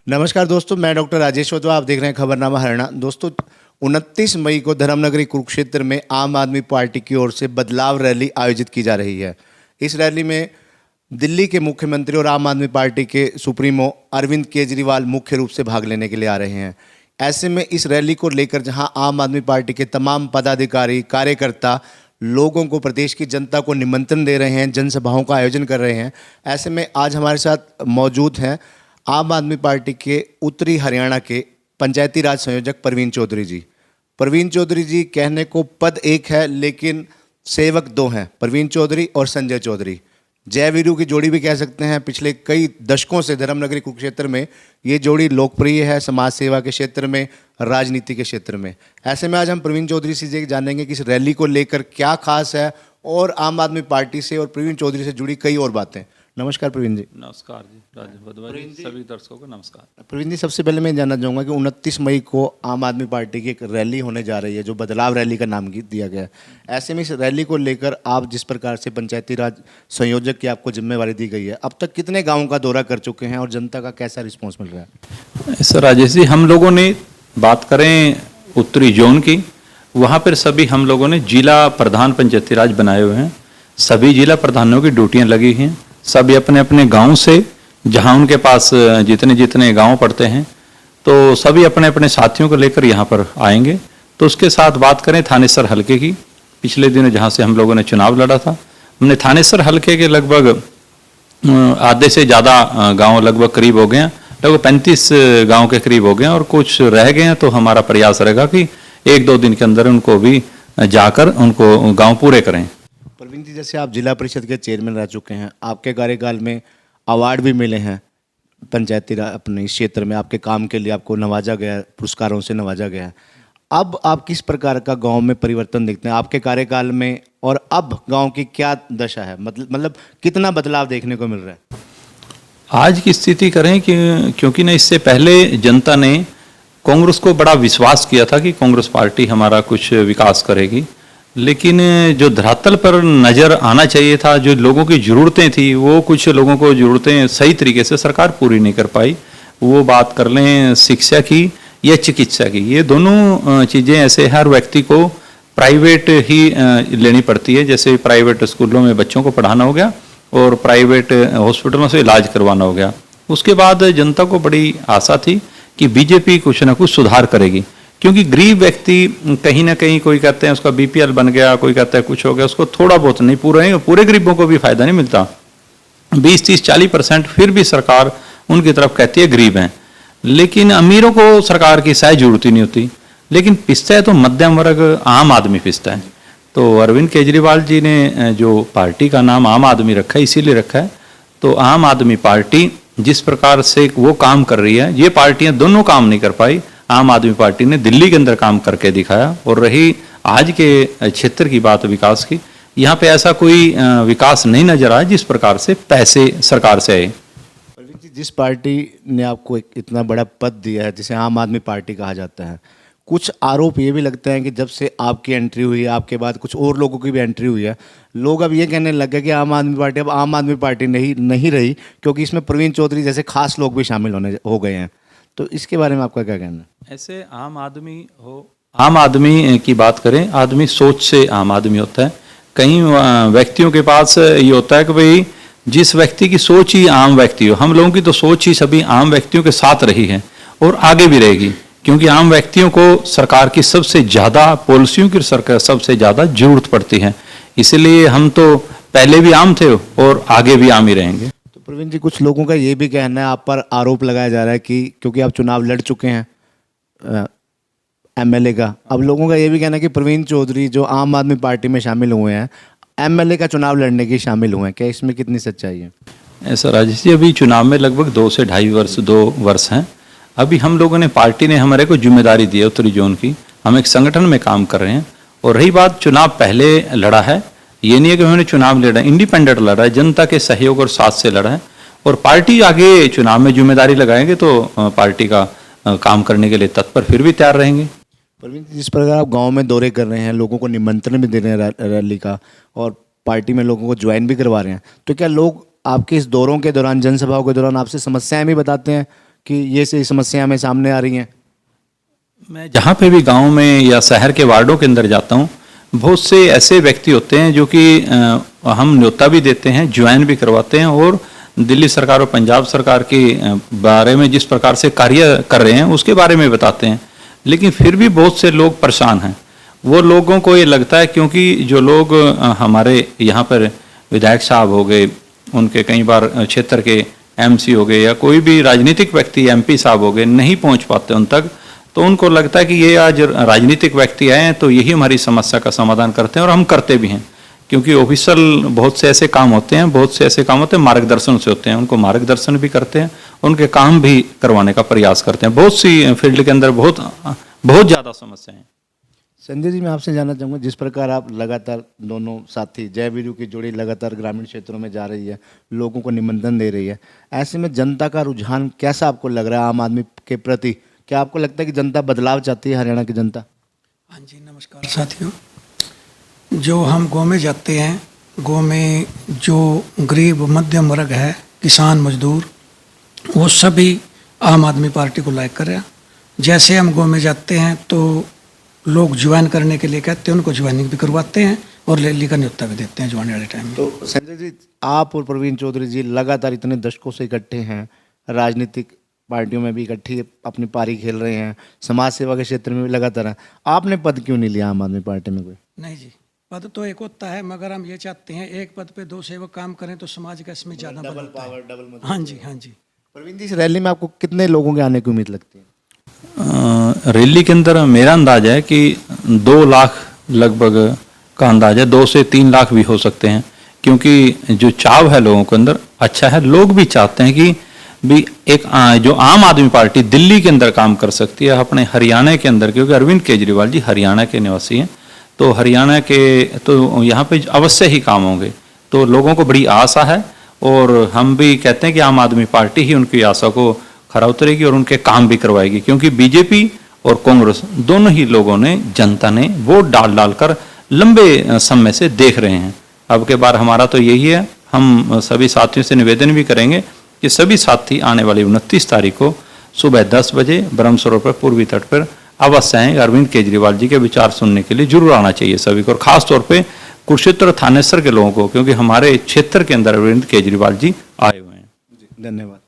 नमस्कार दोस्तों, मैं डॉक्टर राजेश वोतवा, आप देख रहे हैं खबरनामा हरियाणा। दोस्तों, 29 मई को धर्मनगरी कुरुक्षेत्र में आम आदमी पार्टी की ओर से बदलाव रैली आयोजित की जा रही है। इस रैली में दिल्ली के मुख्यमंत्री और आम आदमी पार्टी के सुप्रीमो अरविंद केजरीवाल मुख्य रूप से भाग लेने के लिए आ रहे हैं। ऐसे में इस रैली को लेकर जहां आम आदमी पार्टी के तमाम पदाधिकारी, कार्यकर्ता लोगों को, प्रदेश की जनता को निमंत्रण दे रहे हैं, जनसभाओं का आयोजन कर रहे हैं। ऐसे में आज हमारे साथ मौजूद हैं आम आदमी पार्टी के उत्तरी हरियाणा के पंचायती राज संयोजक प्रवीण चौधरी जी। प्रवीण चौधरी जी, कहने को पद एक है लेकिन सेवक दो हैं, प्रवीण चौधरी और संजय चौधरी। जय वीरू की जोड़ी भी कह सकते हैं। पिछले कई दशकों से धर्मनगरी कुरुक्षेत्र में ये जोड़ी लोकप्रिय है, समाज सेवा के क्षेत्र में, राजनीति के क्षेत्र में। ऐसे में आज हम प्रवीण चौधरी से जानेंगे कि इस रैली को लेकर क्या खास है और आम आदमी पार्टी से और प्रवीण चौधरी से जुड़ी कई और बातें। नमस्कार प्रवीण जी। नमस्कार जी, राजेश वोतवा जी, सभी दर्शकों को नमस्कार। प्रवीण जी, सबसे पहले मैं जानना चाहूँगा कि 29 मई को आम आदमी पार्टी की एक रैली होने जा रही है जो बदलाव रैली का नाम दिया गया है। ऐसे में इस रैली को लेकर आप जिस प्रकार से पंचायती राज संयोजक की आपको जिम्मेवारी दी गई है, अब तक कितने गाँवों का दौरा कर चुके हैं और जनता का कैसा रिस्पॉन्स मिल रहा है? सर राजेश जी, हम लोगों ने बात करें उत्तरी जोन की, वहाँ पर सभी हम लोगों ने जिला प्रधान पंचायती राज बनाए हुए हैं। सभी जिला प्रधानों की ड्यूटियाँ लगी हैं। सभी अपने अपने गांव से, जहां उनके पास जितने जितने गांव पड़ते हैं, तो सभी अपने अपने साथियों को लेकर यहां पर आएंगे। तो उसके साथ बात करें थानेसर हलके की, पिछले दिनों जहां से हम लोगों ने चुनाव लड़ा था, हमने थानेसर हलके के लगभग आधे से ज़्यादा गांव लगभग करीब हो गए हैं, लगभग 35 गाँव के करीब हो गए हैं और कुछ रह गए हैं। तो हमारा प्रयास रहेगा कि 1-2 दिन के अंदर उनको भी जाकर उनको गाँव पूरे करें। प्रवीण जी, जैसे आप जिला परिषद के चेयरमैन रह चुके हैं, आपके कार्यकाल में अवार्ड भी मिले हैं पंचायती राज अपने इस क्षेत्र में, आपके काम के लिए आपको नवाजा गया, पुरस्कारों से नवाजा गया है। अब आप किस प्रकार का गांव में परिवर्तन देखते हैं आपके कार्यकाल में, और अब गांव की क्या दशा है? मतलब कितना बदलाव देखने को मिल रहा है आज की स्थिति करें कि क्योंकि ना इससे पहले जनता ने कांग्रेस को बड़ा विश्वास किया था कि कांग्रेस पार्टी हमारा कुछ विकास करेगी, लेकिन जो धरातल पर नज़र आना चाहिए था, जो लोगों की ज़रूरतें थी, वो कुछ लोगों को ज़रूरतें सही तरीके से सरकार पूरी नहीं कर पाई। वो बात कर लें शिक्षा की या चिकित्सा की, ये दोनों चीज़ें ऐसे हर व्यक्ति को प्राइवेट ही लेनी पड़ती है। जैसे प्राइवेट स्कूलों में बच्चों को पढ़ाना हो गया और प्राइवेट हॉस्पिटलों से इलाज करवाना हो गया। उसके बाद जनता को बड़ी आशा थी कि बीजेपी कुछ ना कुछ सुधार करेगी, क्योंकि गरीब व्यक्ति कहीं ना कहीं, कोई कहते हैं उसका बीपीएल बन गया, कोई कहता है कुछ हो गया, उसको थोड़ा बहुत नहीं, पूरे गरीबों को भी फायदा नहीं मिलता। 20-30-40% फिर भी सरकार उनकी तरफ कहती है गरीब हैं, लेकिन अमीरों को सरकार की शायद जरूरत ही नहीं होती। लेकिन पिसता है तो मध्यम वर्ग, आम आदमी पिसता है। तो अरविंद केजरीवाल जी ने जो पार्टी का नाम आम आदमी रखा है, इसीलिए रखा है। तो आम आदमी पार्टी जिस प्रकार से वो काम कर रही है, ये पार्टियां दोनों काम नहीं कर पाई। आम आदमी पार्टी ने दिल्ली के अंदर काम करके दिखाया। और रही आज के क्षेत्र की बात विकास की, यहाँ पे ऐसा कोई विकास नहीं नजर आया जिस प्रकार से पैसे सरकार से आए। प्रवीण जी, जिस पार्टी ने आपको एक इतना बड़ा पद दिया है जिसे आम आदमी पार्टी कहा जाता है, कुछ आरोप ये भी लगते हैं कि जब से आपकी एंट्री हुई है, आपके बाद कुछ और लोगों की भी एंट्री हुई है, लोग अब ये कहने लग गए कि आम आदमी पार्टी अब आम आदमी पार्टी नहीं रही, क्योंकि इसमें प्रवीण चौधरी जैसे खास लोग भी शामिल हो गए हैं। तो इसके बारे में आपका क्या कहना है? ऐसे आम आदमी की बात करें, आदमी सोच से आम आदमी होता है। कई व्यक्तियों के पास ये होता है कि भाई जिस व्यक्ति की सोच ही आम व्यक्ति हो, हम लोगों की तो सोच ही सभी आम व्यक्तियों के साथ रही है और आगे भी रहेगी, क्योंकि आम व्यक्तियों को सरकार की सबसे ज़्यादा पॉलिसियों की सरकार सबसे ज़्यादा जरूरत पड़ती है। इसलिए हम तो पहले भी आम थे और आगे भी आम ही रहेंगे। तो प्रवीण जी, कुछ लोगों का ये भी कहना है, आप पर आरोप लगाया जा रहा है कि क्योंकि आप चुनाव लड़ चुके हैं एमएलए का, अब लोगों का ये भी कहना है कि प्रवीण चौधरी जो आम आदमी पार्टी में शामिल हुए हैं, एमएलए का चुनाव लड़ने की शामिल हुए हैं, क्या इसमें कितनी सच्चाई है? ऐसा राजेश जी, अभी चुनाव में लगभग 2 से ढाई वर्ष 2 वर्ष हैं। अभी हम लोगों ने, पार्टी ने हमारे को जिम्मेदारी दी है उत्तरी जोन की, हम एक संगठन में काम कर रहे हैं। और रही बात, चुनाव पहले लड़ा है, ये नहीं है कि उन्होंने चुनाव लड़ा, इंडिपेंडेंट लड़ा है, जनता के सहयोग और साथ से लड़ा है। और पार्टी आगे चुनाव में जिम्मेदारी लगाएंगे तो पार्टी का काम करने के लिए तत्पर फिर भी तैयार रहेंगे। प्रवीण जी, जिस प्रकार आप गांव में दौरे कर रहे हैं, लोगों को निमंत्रण भी दे रहे हैं रैली का, और पार्टी में लोगों को ज्वाइन भी करवा रहे हैं, तो क्या लोग आपके इस दौरों के दौरान, जनसभाओं के दौरान आपसे समस्याएं भी बताते हैं कि ये से समस्या हमें सामने आ रही हैं? मैं जहाँ पे भी गांव में या शहर के वार्डों के अंदर जाता हूँ, बहुत से ऐसे व्यक्ति होते हैं जो कि हम न्योता भी देते हैं, ज्वाइन भी करवाते हैं और दिल्ली सरकार और पंजाब सरकार के बारे में जिस प्रकार से कार्य कर रहे हैं उसके बारे में बताते हैं। लेकिन फिर भी बहुत से लोग परेशान हैं। वो लोगों को ये लगता है क्योंकि जो लोग हमारे यहाँ पर विधायक साहब हो गए, उनके कई बार क्षेत्र के एमसी हो गए या कोई भी राजनीतिक व्यक्ति एमपी साहब हो गए, नहीं पहुँच पाते उन तक, तो उनको लगता है कि ये आज राजनीतिक व्यक्ति आए हैं तो यही हमारी समस्या का समाधान करते हैं, और हम करते भी हैं। क्योंकि ऑफिशियल बहुत से ऐसे काम होते हैं, मार्गदर्शन से होते हैं, उनको मार्गदर्शन भी करते हैं, उनके काम भी करवाने का प्रयास करते हैं। बहुत सी फील्ड के अंदर बहुत ज़्यादा समस्याएं हैं। संजय जी, मैं आपसे जानना चाहूँगा, जिस प्रकार आप लगातार दोनों साथी जय वीरू की जोड़ी लगातार ग्रामीण क्षेत्रों में जा रही है, लोगों को निमंत्रण दे रही है, ऐसे में जनता का रुझान कैसा आपको लग रहा है आम आदमी के प्रति? क्या आपको लगता है कि जनता बदलाव चाहती है, हरियाणा की जनता? हाँ जी, नमस्कार साथियों। जो हम गाँव में जाते हैं, गाँव में जो गरीब मध्यम वर्ग है, किसान मजदूर, वो सभी आम आदमी पार्टी को लाइक कर रहे हैं। जैसे हम गाँव में जाते हैं तो लोग ज्वाइन करने के लिए कहते हैं, उनको ज्वाइनिंग भी करवाते हैं और रैली का न्योता भी देते हैं ज्वाइन वाले टाइम में। तो संजय जी, आप और प्रवीण चौधरी जी लगातार इतने दशकों से इकट्ठे हैं, राजनीतिक पार्टियों में भी इकट्ठी अपनी पारी खेल रहे हैं, समाज सेवा के क्षेत्र में भी लगातार हैं, आपने पद क्यों नहीं लिया आम आदमी पार्टी में? कोई नहीं जी, पद तो एक होता है, मगर हम ये चाहते हैं एक पद पे दो सेवक काम करें तो समाज का इसमें ज़्यादा बल होता है। हाँ जी, हाँ जी। प्रवीण जी, इस रैली में आपको कितने लोगों के आने की उम्मीद लगती है? रैली के अंदर मेरा अंदाज है कि 2 लाख लगभग का अंदाज है, 2 से 3 लाख भी हो सकते हैं, क्योंकि जो चाव है लोगों के अंदर अच्छा है। लोग भी चाहते हैं कि भी एक जो आम आदमी पार्टी दिल्ली के अंदर काम कर सकती है, अपने हरियाणा के अंदर, क्योंकि अरविंद केजरीवाल जी हरियाणा के निवासी हैं, तो हरियाणा के तो यहाँ पे अवश्य ही काम होंगे। तो लोगों को बड़ी आशा है और हम भी कहते हैं कि आम आदमी पार्टी ही उनकी आशा को खरा उतरेगी और उनके काम भी करवाएगी, क्योंकि बीजेपी और कांग्रेस दोनों ही लोगों ने, जनता ने वोट डाल डाल कर लंबे समय से देख रहे हैं। अब के बार हमारा तो यही है, हम सभी साथियों से निवेदन भी करेंगे कि सभी साथी आने वाली 29 तारीख को सुबह 10 बजे ब्रह्म सरोवर पर पूर्वी तट पर अवश्य आएँ। अरविंद केजरीवाल जी के विचार सुनने के लिए जरूर आना चाहिए सभी को, और खासतौर पर कुरुक्षेत्र और थानेसर के लोगों को, क्योंकि हमारे क्षेत्र के अंदर अरविंद केजरीवाल जी आए हुए हैं। धन्यवाद।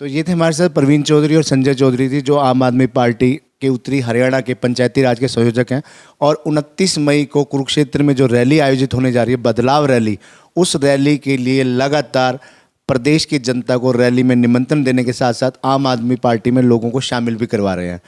तो ये थे हमारे साथ प्रवीण चौधरी और संजय चौधरी जी, जो आम आदमी पार्टी के उत्तरी हरियाणा के पंचायती राज के संयोजक हैं। और 29 मई को कुरुक्षेत्र में जो रैली आयोजित होने जा रही है, बदलाव रैली, उस रैली के लिए लगातार प्रदेश की जनता को रैली में निमंत्रण देने के साथ साथ आम आदमी पार्टी में लोगों को शामिल भी करवा रहे हैं।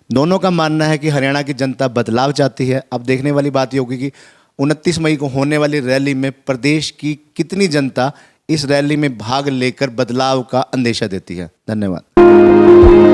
दोनों का मानना है कि हरियाणा की जनता बदलाव चाहती है। अब देखने वाली बात ये होगी कि 29 मई को होने वाली रैली में प्रदेश की कितनी जनता इस रैली में भाग लेकर बदलाव का अंदेशा देती है। धन्यवाद।